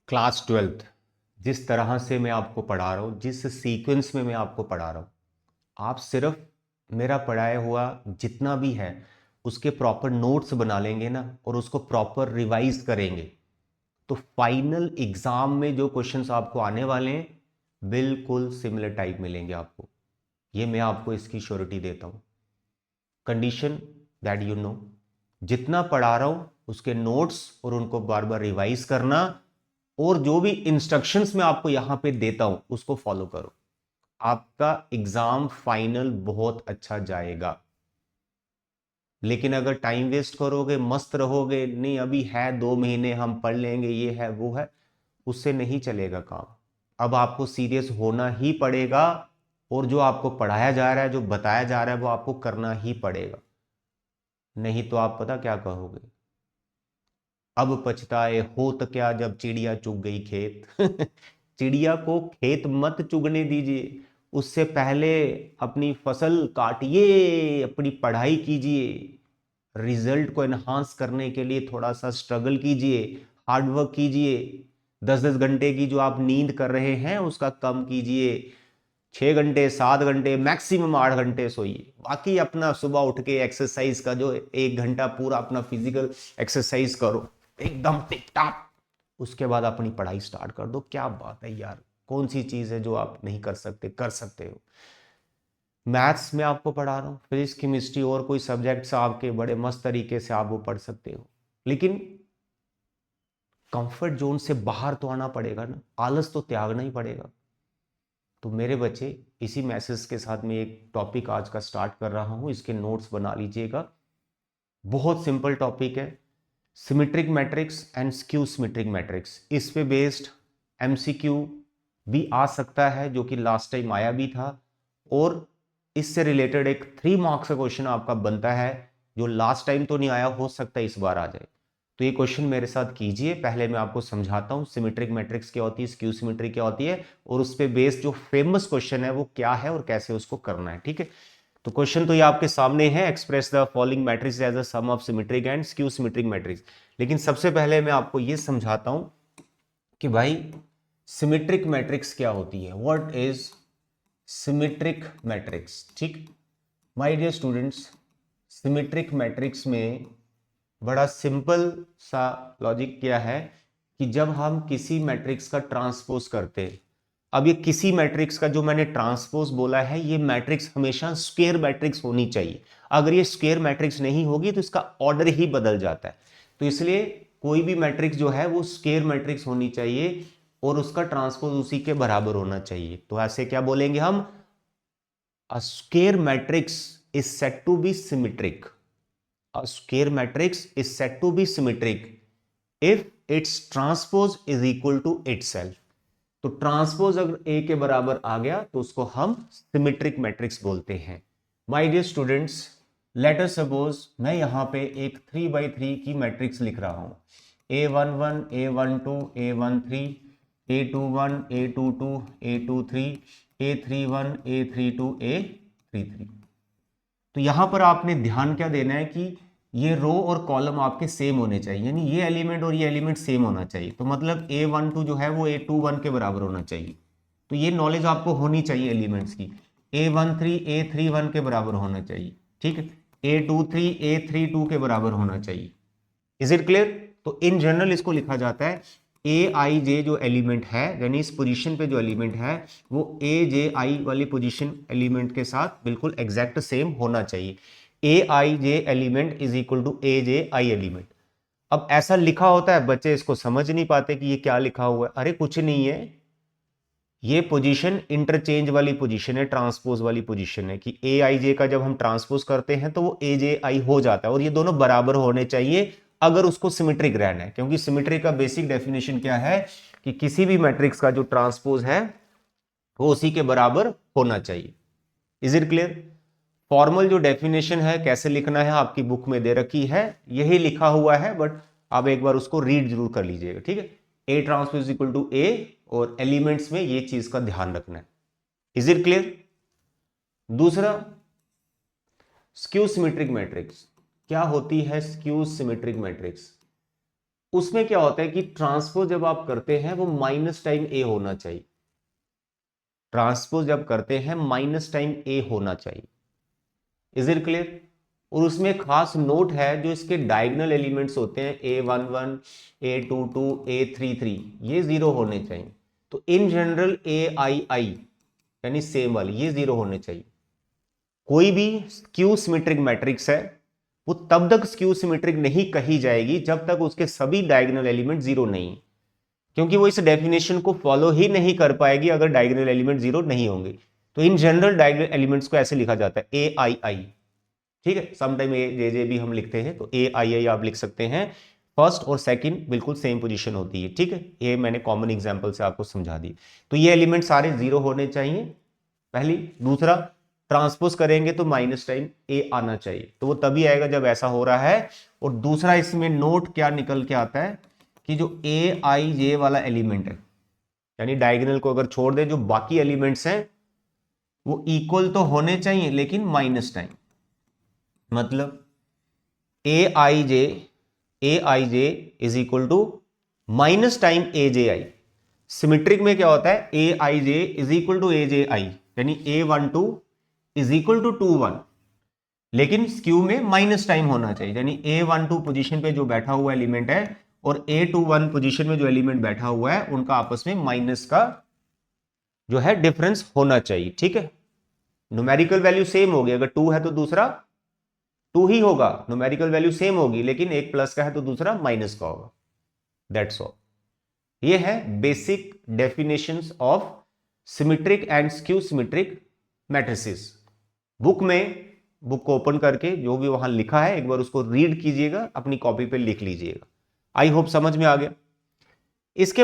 Class 12th जिस तरह से मैं आपको पढ़ा रहा हूँ, जिस सीक्वेंस में मैं आपको पढ़ा रहा हूँ, आप सिर्फ मेरा पढ़ाया हुआ जितना भी है उसके प्रॉपर नोट्स बना लेंगे ना और उसको प्रॉपर रिवाइज करेंगे तो फाइनल एग्जाम में जो क्वेश्चंस आपको आने वाले हैं बिल्कुल सिमिलर टाइप मिलेंगे आपको। ये मैं आपको इसकी श्योरिटी देता हूँ। कंडीशन दैट यू नो, जितना पढ़ा रहा हूँ उसके नोट्स और उनको बार बार रिवाइज करना और जो भी इंस्ट्रक्शंस मैं आपको यहां पे देता हूं उसको फॉलो करो। आपका एग्जाम फाइनल बहुत अच्छा जाएगा। लेकिन अगर टाइम वेस्ट करोगे, मस्त रहोगे, नहीं अभी है 2 महीने हम पढ़ लेंगे, ये है वो है, उससे नहीं चलेगा काम। अब आपको सीरियस होना ही पड़ेगा और जो आपको पढ़ाया जा रहा है, जो बताया जा रहा है, वो आपको करना ही पड़ेगा। नहीं तो आप पता क्या कहोगे, अब पछताए हो तो क्या जब चिड़िया चुग गई खेत। चिड़िया को खेत मत चुगने दीजिए, उससे पहले अपनी फसल काटिए, अपनी पढ़ाई कीजिए, रिजल्ट को एनहांस करने के लिए थोड़ा सा स्ट्रगल कीजिए, हार्डवर्क कीजिए। 10-10 घंटे की जो आप नींद कर रहे हैं उसका कम कीजिए, 6 घंटे 7 घंटे मैक्सिमम 8 घंटे सोइए। बाकी अपना सुबह उठ के एक्सरसाइज का जो 1 घंटा पूरा अपना फिजिकल एक्सरसाइज करो एकदम टिप टाप, उसके बाद अपनी पढ़ाई स्टार्ट कर दो। क्या बात है यार, कौन सी चीज है जो आप नहीं कर सकते, कर सकते हो। मैथ्स में आपको पढ़ा रहा हूँ, फिजिक्स केमिस्ट्री और कोई सब्जेक्ट्स आपके बड़े मस्त तरीके से आप वो पढ़ सकते हो, लेकिन कंफर्ट जोन से बाहर तो आना पड़ेगा ना, आलस तो त्यागना ही पड़ेगा। तो मेरे बच्चे, इसी मैसेज के साथ मैं एक टॉपिक आज का स्टार्ट कर रहा हूँ, इसके नोट्स बना लीजिएगा। बहुत सिंपल टॉपिक है, symmetric matrix and skew symmetric matrix. इस पे बेस्ड एमसीक्यू भी आ सकता है, जो कि लास्ट टाइम आया भी था, और इससे रिलेटेड एक 3 मार्क्स का क्वेश्चन आपका बनता है, जो लास्ट टाइम तो नहीं आया, हो सकता है इस बार आ जाए। तो ये क्वेश्चन मेरे साथ कीजिए। पहले मैं आपको समझाता हूँ सिमेट्रिक मैट्रिक्स क्या होती है, स्क्यू सिमेट्रिक क्या होती है, और उस पे बेस्ड जो फेमस क्वेश्चन है वो क्या है और कैसे उसको करना है। ठीक है, तो क्वेश्चन तो ये आपके सामने है, express the following matrix as a sum of symmetric and skew symmetric matrix. लेकिन सबसे पहले मैं आपको ये समझाता हूं कि भाई सिमेट्रिक मैट्रिक्स क्या होती है, व्हाट इज सिमेट्रिक मैट्रिक्स। ठीक, my dear students, symmetric matrix में बड़ा सिंपल सा लॉजिक क्या है कि जब हम किसी मैट्रिक्स का ट्रांसपोज करते हैं, अब ये किसी मैट्रिक्स का जो मैंने ट्रांसपोज बोला है, ये मैट्रिक्स हमेशा स्क्वायर मैट्रिक्स होनी चाहिए। अगर ये स्क्वायर मैट्रिक्स नहीं होगी तो इसका ऑर्डर ही बदल जाता है। तो इसलिए कोई भी मैट्रिक्स जो है वो स्क्वायर मैट्रिक्स होनी चाहिए और उसका ट्रांसपोज उसी के बराबर होना चाहिए। तो ऐसे क्या बोलेंगे हम, a square matrix is said to be symmetric. A square matrix is said to be symmetric if its transpose is equal to itself. तो ट्रांसपोज अगर ए के बराबर आ गया तो उसको हम सिमेट्रिक मैट्रिक्स बोलते हैं। My dear students, let us suppose मैं यहां पे एक 3x3 की मैट्रिक्स लिख रहा हूं, A11 A12 A13 A21 A22 A23 A31 A32 A33। तो यहां पर आपने ध्यान क्या देना है कि ये रो और कॉलम आपके सेम होने चाहिए, यानी ये एलिमेंट और ये एलिमेंट सेम होना चाहिए। तो मतलब A12 जो है वो A21 के बराबर होना चाहिए। तो ये नॉलेज आपको होनी चाहिए एलिमेंट्स की। A13 A31 के बराबर होना चाहिए, ठीक है। A23 A32 के बराबर होना चाहिए। Is it clear? तो इन जनरल इसको लिखा जाता है ए आई जे जो एलिमेंट है, यानी इस पोजीशन पे जो एलिमेंट है वो ए जे आई वाली पोजीशन एलिमेंट के साथ बिल्कुल एग्जैक्ट सेम होना चाहिए। A I J element is equal to A J I element. अब ऐसा लिखा होता है, बच्चे इसको समझ नहीं पाते कि ये क्या लिखा हुआ है। अरे कुछ नहीं है, ये पोजीशन इंटरचेंज वाली पोजीशन है, ट्रांसपोज वाली पोजीशन है कि ए आई जे का जब हम ट्रांसपोज करते हैं तो वो ए जे आई हो जाता है, और ये दोनों बराबर होने चाहिए अगर उसको सिमेट्रिक रहना है। क्योंकि सिमेट्रिक का बेसिक डेफिनेशन क्या है कि किसी भी मैट्रिक्स का जो ट्रांसपोज है वो उसी के बराबर होना चाहिए। Is it clear? फॉर्मल जो डेफिनेशन है कैसे लिखना है आपकी बुक में दे रखी है, यही लिखा हुआ है, बट आप एक बार उसको रीड जरूर कर लीजिएगा, ठीक है। ए ट्रांसपोज इक्वल टू ए, और एलिमेंट्स में ये चीज का ध्यान रखना है। Is it clear? दूसरा, स्क्यू सिमेट्रिक मैट्रिक्स। क्या होती है स्क्यू सिमेट्रिक मैट्रिक्स? उसमें क्या होता है कि ट्रांसपोज जब आप करते हैं वो माइनस टाइम ए होना चाहिए। ट्रांसपोज जब करते हैं माइनस टाइम ए होना चाहिए। Is it clear? और उसमें खास नोट है, जो इसके डायगोनल एलिमेंट्स होते हैं A11, A22, A33, ये जीरो होने चाहिए। तो इन जनरल AII यानी सेम वाले ये जीरो होने चाहिए। कोई भी स्क्यू सिमेट्रिक मैट्रिक्स है वो तब तक स्क्यू सिमेट्रिक नहीं कही जाएगी जब तक उसके सभी डायगोनल एलिमेंट जीरो नहीं, क्योंकि वो इस डेफिनेशन को फॉलो ही नहीं कर पाएगी अगर डायगोनल एलिमेंट जीरो नहीं होंगे। तो इन जनरल डायगोनल एलिमेंट्स को ऐसे लिखा जाता है AII। ठीक है, समटाइम AJJ भी हम लिखते हैं, तो AII आप लिख सकते हैं। फर्स्ट और सेकंड बिल्कुल सेम पोजीशन होती है। ठीक है, ये मैंने कॉमन एग्जांपल से आपको समझा दी। तो ये एलिमेंट सारे जीरो होने चाहिए पहली। दूसरा, ट्रांसपोज करेंगे तो माइनस टाइम ए आना चाहिए, तो वो तभी आएगा जब ऐसा हो रहा है। और दूसरा इसमें नोट क्या निकल के आता है कि जो AIJ वाला एलिमेंट है, यानी डायगोनल को अगर छोड़ दे, जो बाकी एलिमेंट्स हैं वो इक्वल तो होने चाहिए लेकिन माइनस टाइम। मतलब AIJ is equal to minus time AJI। Symmetric में क्या होता है, AIJ is equal to AJI, यानी A12 इज इक्वल टू 21, लेकिन स्क्यू में माइनस टाइम होना चाहिए, यानी A12 पोजीशन पे जो बैठा हुआ एलिमेंट है और A21 पोजीशन में जो एलिमेंट बैठा हुआ है उनका आपस में माइनस का जो है डिफरेंस होना चाहिए। ठीक है, न्यूमेरिकल वैल्यू सेम होगी, अगर 2 है तो दूसरा 2 ही होगा, न्यूमेरिकल वैल्यू सेम होगी, लेकिन एक प्लस का है तो दूसरा माइनस का होगा। That's all. ये है basic definitions of symmetric and skew symmetric matrices. Book को ओपन करके जो भी वहां लिखा है एक बार उसको रीड कीजिएगा, अपनी कॉपी पे लिख लीजिएगा। आई होप समझ में आ गया। इसके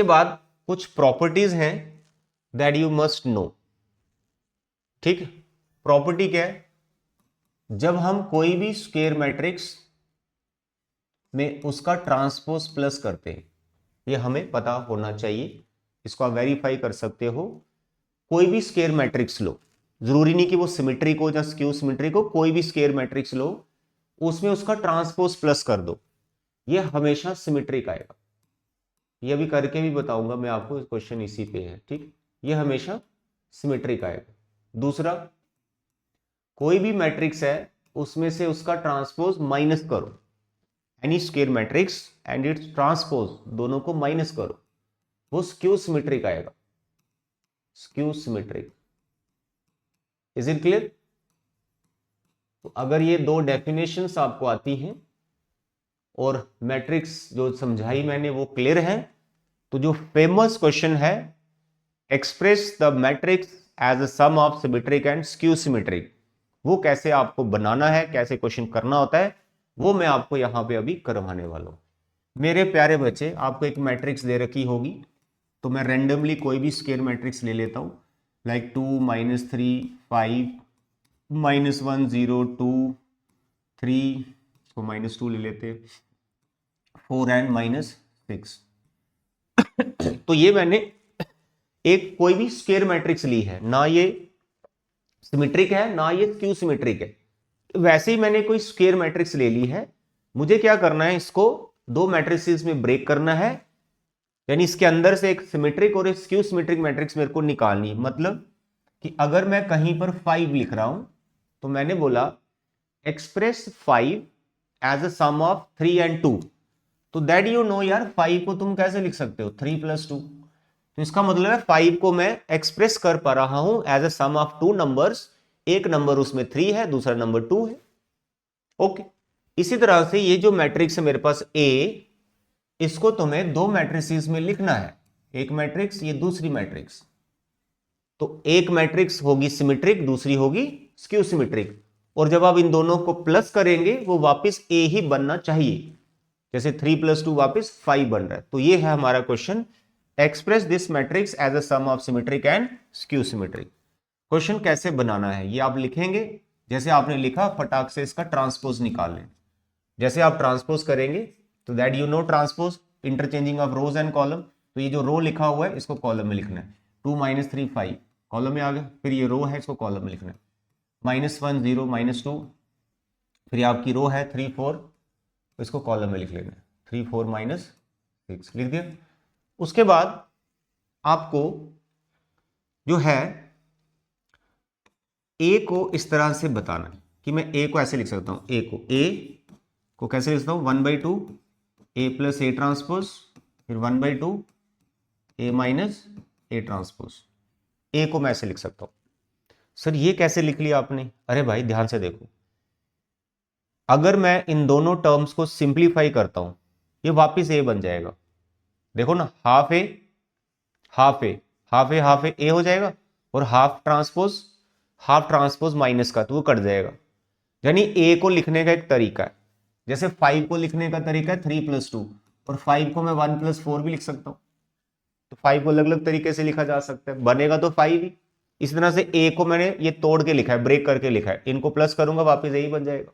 बाद कुछ प्रॉपर्टीज हैं दैट यू मस्ट नो। ठीक है, प्रॉपर्टी क्या है, जब हम कोई भी स्क्वायर मैट्रिक्स में उसका ट्रांसपोज प्लस करते हैं, ये हमें पता होना चाहिए, इसको आप वेरीफाई कर सकते हो। कोई भी स्क्वायर मैट्रिक्स लो, जरूरी नहीं कि वो सिमेट्रिक हो या स्क्यू सिमेट्रिक हो, कोई भी स्क्वायर मैट्रिक्स लो, उसमें उसका ट्रांसपोज प्लस कर दो, ये हमेशा सिमेट्रिक आएगा। ये अभी करके भी बताऊंगा मैं आपको, क्वेश्चन इसी पे है। ठीक, ये हमेशा सिमेट्रिक आएगा। दूसरा, कोई भी मैट्रिक्स है उसमें से उसका ट्रांसपोज माइनस करो, N E square matrix and it's transpose दोनों को माइनस करो, वो स्क्यू सिमेट्रिक आएगा। Skew symmetric, is it clear? तो अगर ये दो डेफिनेशंस आपको आती हैं और मैट्रिक्स जो समझाई मैंने वो क्लियर है, तो जो फेमस क्वेश्चन है, express the matrix as a sum of symmetric and skew symmetric, वो कैसे आपको बनाना है, कैसे क्वेश्चन करना होता है, वो मैं आपको यहां पे अभी करवाने वाला हूं। मेरे प्यारे बच्चे, आपको एक मैट्रिक्स दे रखी होगी, तो मैं रैंडमली कोई भी स्क्वायर मैट्रिक्स ले लेता हूं, लाइक 2 -3 5 -1 0 2 3, इसको -2 ले लेते, 4 एंड -6। तो ये मैंने एक कोई भी स्क्वायर मैट्रिक्स ली है, ना ये सिमेट्रिक है ना ये स्क्यू सिमेट्रिक है, वैसे ही मैंने कोई स्क्वायर मैट्रिक्स ले ली है। मुझे क्या करना है, इसको दो मैट्रिसेस में ब्रेक करना है, यानी इसके अंदर से एक सिमेट्रिक और एक स्क्यू सिमेट्रिक मैट्रिक्स मेरे को निकालनी है। मतलब कि अगर मैं कहीं पर 5 लिख रहा हूं, तो मैंने बोला express 5 as a sum of 3 and 2, तो दैट यू नो यार 5 को तुम कैसे लिख सकते हो 3 + 2, तो इसका मतलब है 5 को मैं एक्सप्रेस कर पा रहा हूं as a sum of 2 numbers, एक नंबर उसमें 3 है, दूसरा नंबर 2 है। ओके, इसी तरह से ये जो मैट्रिक्स है मेरे पास A, इसको तुम्हें दो मैट्रिसेस में लिखना है, एक मैट्रिक्स ये दूसरी मैट्रिक्स, तो एक मैट्रिक्स होगी सिमेट्रिक, दूसरी होगी स्क्यू सिमेट्रिक, और जब आप इन दोनों को प्लस करेंगे वो वापस A ही बनना चाहिए, जैसे 3 + 2 वापस 5 बन रहा है। तो ये है हमारा question, express this matrix as a sum of symmetric and skew symmetric. Question कैसे बनाना है ये आप लिखेंगे, जैसे आपने लिखा फटाक से इसका ट्रांसपोज निकाल लें। जैसे आप ट्रांसपोज करेंगे तो that you know transpose, interchanging of rose and column, तो ये जो रो लिखा हुआ है इसको कॉलम में लिखना है, 2 - 3 5 कॉलम में आ गया, फिर ये रो है इसको कॉलम में लिखना है, -1 0 -2, फिर आपकी रो है 3 4 इसको कॉलम में लिख लेना है, 3 4 माइनस 6 लिख दिया। उसके बाद आपको जो है ए को इस तरह से बताना है कि मैं ए को ऐसे लिख सकता हूं, ए को कैसे लिख सकता हूं, 1/2 ए प्लस ए ट्रांसपोज, फिर 1/2 ए माइनस ए ट्रांसपोज। ए को मैं ऐसे लिख सकता हूं। सर ये कैसे लिख लिया आपने? अरे भाई ध्यान से देखो, अगर मैं इन दोनों टर्म्स को सिंप्लीफाई करता हूं, ये वापिस ए बन जाएगा। देखो ना, हाफ ए हाफ ए हाफ ए हाफ ए हो जाएगा, और हाफ ट्रांसपोज माइनस का, तो वो कट जाएगा। यानी ए को लिखने का एक तरीका है, जैसे 5 को लिखने का तरीका है 3 + 2, और 5 को मैं 1 + 4 भी लिख सकता हूं। तो 5 को अलग अलग तरीके से लिखा जा सकता है, बनेगा तो 5 ही। इस तरह से ए को मैंने ये तोड़ के लिखा है, ब्रेक करके लिखा है, इनको प्लस करूंगा वापस यही बन जाएगा।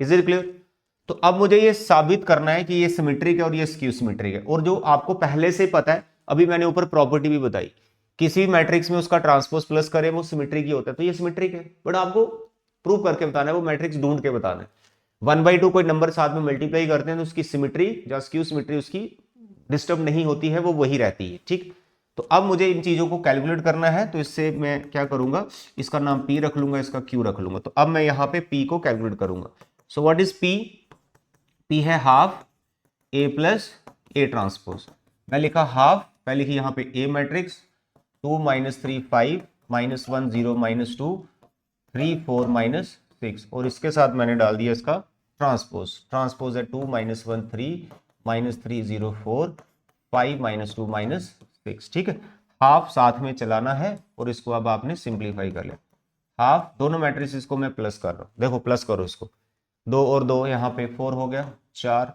Is it clear? तो अब मुझे ये साबित करना है कि ये सिमेट्रिक है और ये स्क्यू सिमेट्रिक है। और जो आपको पहले से पता है, अभी मैंने ऊपर प्रॉपर्टी भी बताई, किसी भी मैट्रिक्स में उसका ट्रांसपोज प्लस करे वो सिमेट्रिक ही होता है, तो ये सिमेट्रिक है। बट आपको प्रूव करके बताना है, वो मैट्रिक्स ढूंढ के बताना है। 1/2 कोई नंबर साथ में मल्टीप्लाई करते हैं तो उसकी सिमेट्री या स्क्यू सिमेट्री उसकी डिस्टर्ब नहीं होती है, वो वही रहती है। ठीक, तो अब मुझे इन चीजों को कैलकुलेट करना है, तो इससे मैं क्या करूंगा, इसका नाम P रख लूंगा, इसका Q रख लूंगा। तो अब मैं यहाँ पे P को कैलकुलेट करूंगा। So what is P? P है half A plus A transpose. मैं लिखा हाफ, मैं लिखी यहाँ पे A मैट्रिक्स, 2 - 3 5 -1 0 -2 3 4 -6, और इसके साथ मैंने डाल दिया इसका ट्रांसपोज है 2 - 1 3 -3 0 4 5 -2 -6। ठीक है, हाफ साथ में चलाना है, और इसको अब आपने सिंप्लीफाई कर लिया। हाफ दोनों मैट्रिक्स को मैं प्लस कर रहा हूं, देखो प्लस करो इसको, 2 और 2 यहाँ पे 4 हो गया, 4,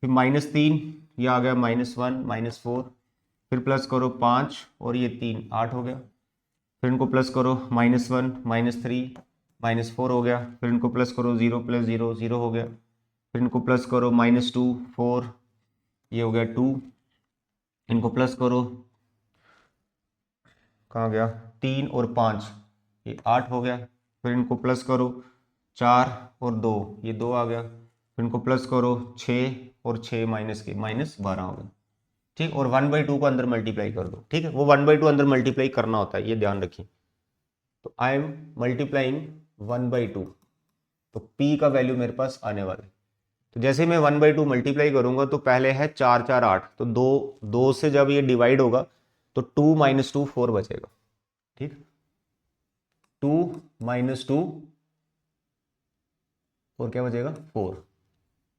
फिर -3 ये आ गया, -1 -4, फिर प्लस करो 5 और ये 3 8 हो गया, फिर इनको प्लस करो -1 -3 -4 हो गया, फिर इनको प्लस करो 0 + 0 0 हो गया, फिर इनको प्लस करो -2 4, ये हो गया 2, इनको प्लस करो, कहाँ गया, 3 और 5 ये 8 हो गया, फिर इनको प्लस करो 4 और 2 ये 2 आ गया, फिर इनको प्लस करो 6 और 6 -12 हो गया। ठीक, और 1/2 को अंदर मल्टीप्लाई कर दो। ठीक है, वो 1/2 अंदर मल्टीप्लाई करना होता है, ये ध्यान रखिए। तो आई एम मल्टीप्लाइंग 1/2, तो P का वैल्यू मेरे पास आने वाला है। तो जैसे मैं 1/2 मल्टीप्लाई करूंगा, तो पहले है 4 4 8, तो 2 से जब ये डिवाइड होगा तो 2 - 2 4 बचेगा। ठीक, 2 - 2 और क्या बचेगा, 4।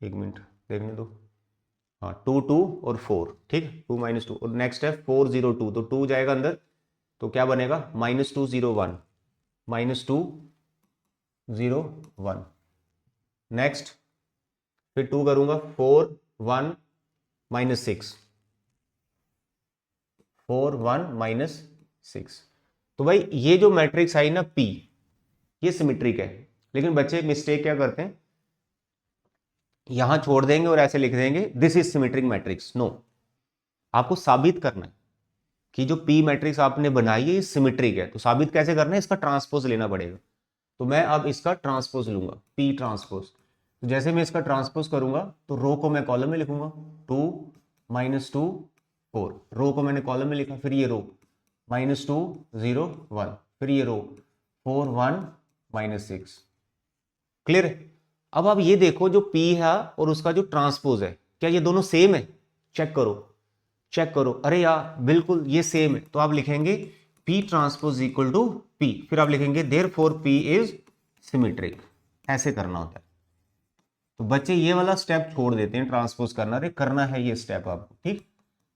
एक मिनट देखने दो, हाँ 2 2 और 4। ठीक, 2 - 2, और नेक्स्ट है 4 0 2, तो 2 जाएगा अंदर, तो क्या बनेगा, -2 0 1 -2 0 1। नेक्स्ट फिर 2 करूंगा, 4 1 -6, 4 1 -6। तो भाई ये जो मैट्रिक्स आई ना P, ये सिमेट्रिक है। लेकिन बच्चे मिस्टेक क्या करते हैं, यहां छोड़ देंगे और ऐसे लिख देंगे this is symmetric matrix. No, आपको साबित करना है कि जो P मैट्रिक्स आपने बनाई है ये सिमेट्रिक है। तो साबित कैसे करना है, इसका ट्रांसपोज लेना पड़ेगा। तो मैं अब इसका ट्रांसपोज लूंगा, P ट्रांसपोज। तो जैसे मैं इसका ट्रांसपोज करूंगा, तो रो को मैं कॉलम में लिखूंगा, 2 - 2 4, रो को मैंने कॉलम में लिखा, फिर ये रो -2 0 1, फिर ये रो 4 1 -6। क्लियर है? अब आप ये देखो, जो P है और उसका जो ट्रांसपोज है, क्या ये दोनों सेम है? चेक करो, चेक करो। अरे यार बिल्कुल ये सेम है। तो आप लिखेंगे P transpose equal to P, फिर आप लिखेंगे देयरफॉर P इज सिमेट्रिक। ऐसे करना होता है। तो बच्चे ये वाला स्टेप छोड़ देते हैं ट्रांसपोज करना, अरे करना है ये स्टेप आपको। ठीक,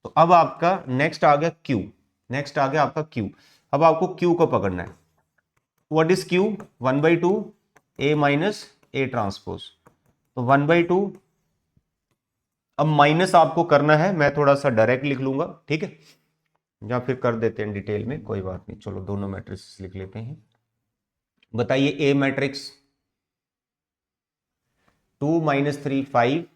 तो अब आपका नेक्स्ट आ गया Q, नेक्स्ट आ गया आपका Q। अब आपको Q को पकड़ना है। What is Q? 1/2 A minus A transpose. तो 1/2, अब माइनस आपको करना है, मैं थोड़ा सा डायरेक्ट लिख लूंगा। ठीक है, या फिर कर देते हैं डिटेल में, कोई बात नहीं। चलो दोनों मैट्रिक्स लिख लेते हैं। बताइए, A मैट्रिक्स 2 - 3 5,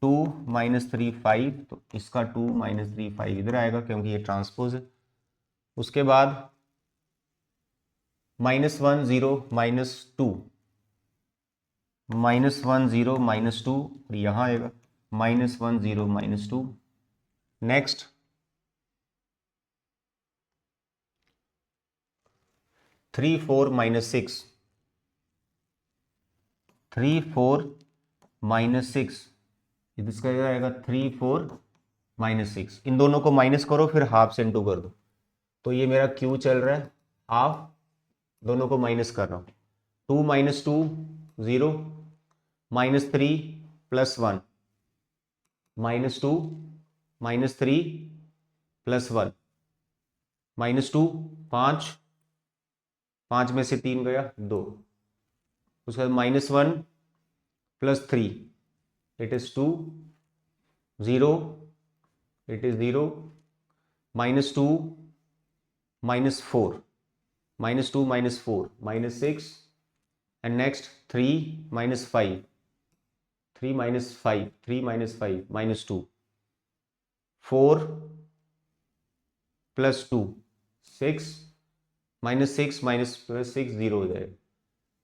2 - 3 5, तो इसका 2 - 3 5 इधर आएगा क्योंकि ये ट्रांसपोज है। उसके बाद -1 0 -2, -1 0 -2, यहां आएगा -1 0 -2। नेक्स्ट 3 4 -6, 3 4 -6, इसका आएगा 3 4 -6। इन दोनों को माइनस करो, फिर हाफ से इंटू कर दो, तो ये मेरा क्यू चल रहा है हाफ, दोनों को माइनस कर रहा हूं। 2 -2 0, -3 +1, -2 -3 +1, -2 5, 5 में से 3 गया 2, उसके बाद -1 +3, it is 2, 0, it is 0, -2 -4, -2 -4 -6, and next 3 -5, 3 -5, 3 -5 -2, 4 +2 6, -6 -6 0 हो जाएगा।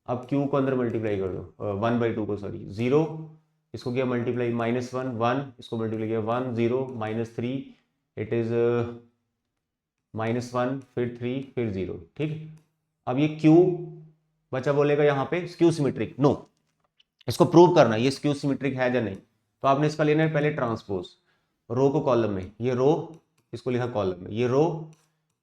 अब q को अंदर मल्टीप्लाई कर दो, 1/2 को, सॉरी 0, इसको किया मल्टीप्लाई, -1 1, इसको मल्टीप्लाई किया 1 0 -3, इट इज -1 फिर 3 फिर 0, ठीक है। अब ये q बच्चा बोलेगा यहाँ पे स्क्यू सिमेट्रिक, नो, इसको प्रूव करना ये स्क्यू सिमेट्रिक है या नहीं, तो आपने इसका लेना है पहले ट्रांसपोज, रो को कॉलम में, ये रो इसको लिखा कॉलम में, ये रो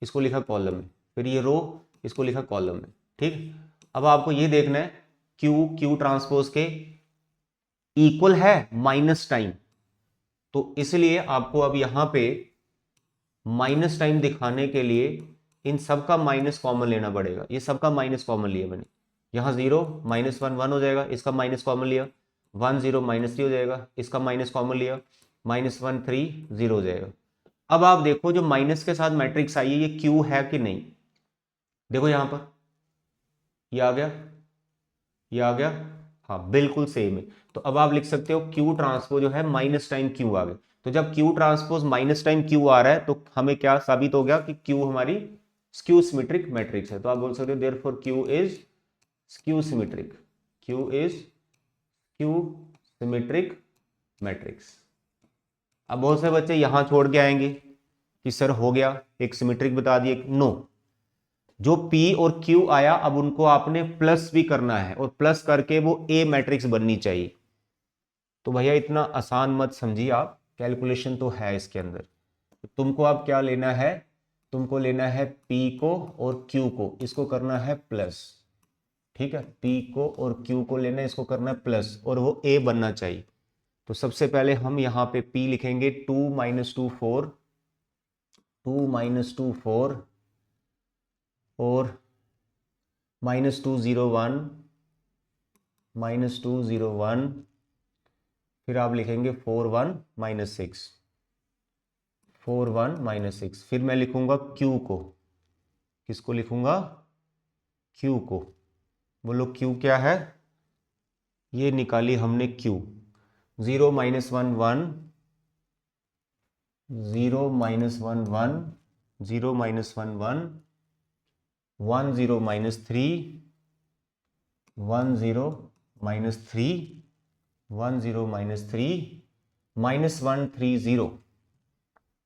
इसको लिखा कॉलम में, फिर ये रो इसको लिखा कॉलम में, ठीक। अब आपको ये देखना है क्यू ट्रांसपोज के इक्वल है माइनस टाइम, तो इसलिए आपको अब यहां पे माइनस टाइम दिखाने के लिए इन सब का माइनस कॉमन लेना पड़ेगा। ये सबका माइनस कॉमन लिया मैंने, यहाँ 0 -1 1 हो जाएगा, इसका माइनस कॉमन लिया, 1 0 -3 हो जाएगा, इसका माइनस कॉमन लिया, -1 3 0 हो जाएगा। अब आप देखो जो माइनस के साथ मैट्रिक्स आई है ये क्यू है कि नहीं, देखो यहां पर ये आ गया, ये आ गया, हाँ बिल्कुल सेम है। तो अब आप लिख सकते हो क्यू ट्रांसपोज जो है माइनस टाइम क्यू आ गए। तो जब Q transpose minus time Q आ रहा है तो हमें क्या साबित हो गया कि क्यू हमारी स्क्यू सिमेट्रिक मैट्रिक्स है। तो आप बोल सकते हो therefore Q is skew symmetric, Q is skew symmetric matrix. अब बहुत से बच्चे यहां छोड़ के आएंगे कि सर हो गया एक सिमेट्रिक बता दिए, नो, जो P और Q आया अब उनको आपने प्लस भी करना है और प्लस करके वो A मैट्रिक्स बननी चाहिए। तो भैया इतना आसान मत समझिए आप, कैलकुलेशन तो है इसके अंदर। तो तुमको अब क्या लेना है, तुमको लेना है P को और Q को, इसको करना है प्लस, ठीक है। P को और Q को लेना है, इसको करना है प्लस और वो A बनना चाहिए। तो सबसे पहले हम यहाँ पे P लिखेंगे 2 -2 4, 2 -2 4 और -2 0 1, -2 0 1, फिर आप लिखेंगे 4 1 -6, 4 1 -6, फिर मैं लिखूंगा Q को, किसको लिखूंगा, Q को। बोलो Q क्या है, ये निकाली हमने Q, 0 -1 1, 0 -1 1, 0 -1 1, 1 0 -3, 1 0 -3, 1 0 -3, -1 3 0,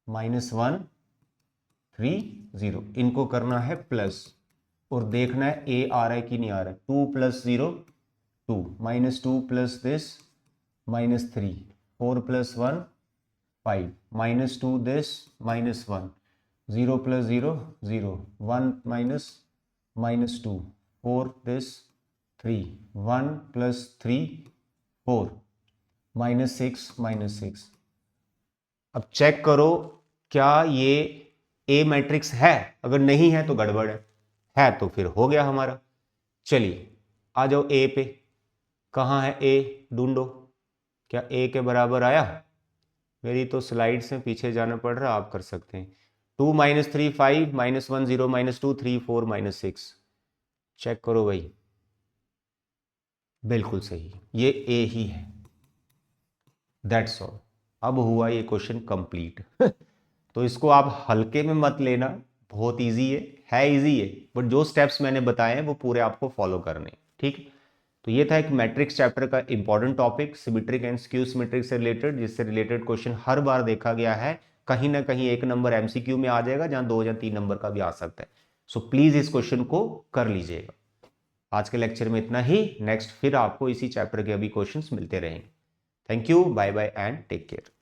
-1 3 0, इनको करना है प्लस और देखना है ए आ रहा है कि नहीं आ रहा है। 2 + 0 2, -2 + this -3, 4 + 1 5, -2 this -1, 0 + 0 0, 1 -2, 4 this 3, 1 + 3 4, -6 -6। अब चेक करो क्या ये ए मैट्रिक्स है, अगर नहीं है तो गड़बड़ है तो फिर हो गया हमारा। चलिए आ जाओ ए पे, कहाँ है ए, ढूंढो, क्या ए के बराबर आया, मेरी तो स्लाइड से पीछे जाना पड़ रहा, आप कर सकते हैं। 2 -3 5, -1 0 -2 3 4 -6, चेक करो भाई, बिल्कुल सही, ये ए ही है, दैट्स ऑल। अब हुआ ये क्वेश्चन कंप्लीट। तो इसको आप हल्के में मत लेना, बहुत इजी है इजी है, बट जो स्टेप्स मैंने बताए हैं वो पूरे आपको फॉलो करने, ठीक। तो ये था एक मैट्रिक्स चैप्टर का important topic, symmetric and skew symmetric से रिलेटेड, जिससे रिलेटेड क्वेश्चन हर बार देखा गया है, कहीं ना कहीं 1 नंबर एमसीक्यू में आ जाएगा, जहां 2 या 3 नंबर का भी आ सकता है। सो प्लीज इस क्वेश्चन को कर लीजिएगा। आज के लेक्चर में इतना ही, नेक्स्ट फिर आपको इसी चैप्टर के अभी क्वेश्चंस मिलते रहेंगे। Thank you, bye bye and take care.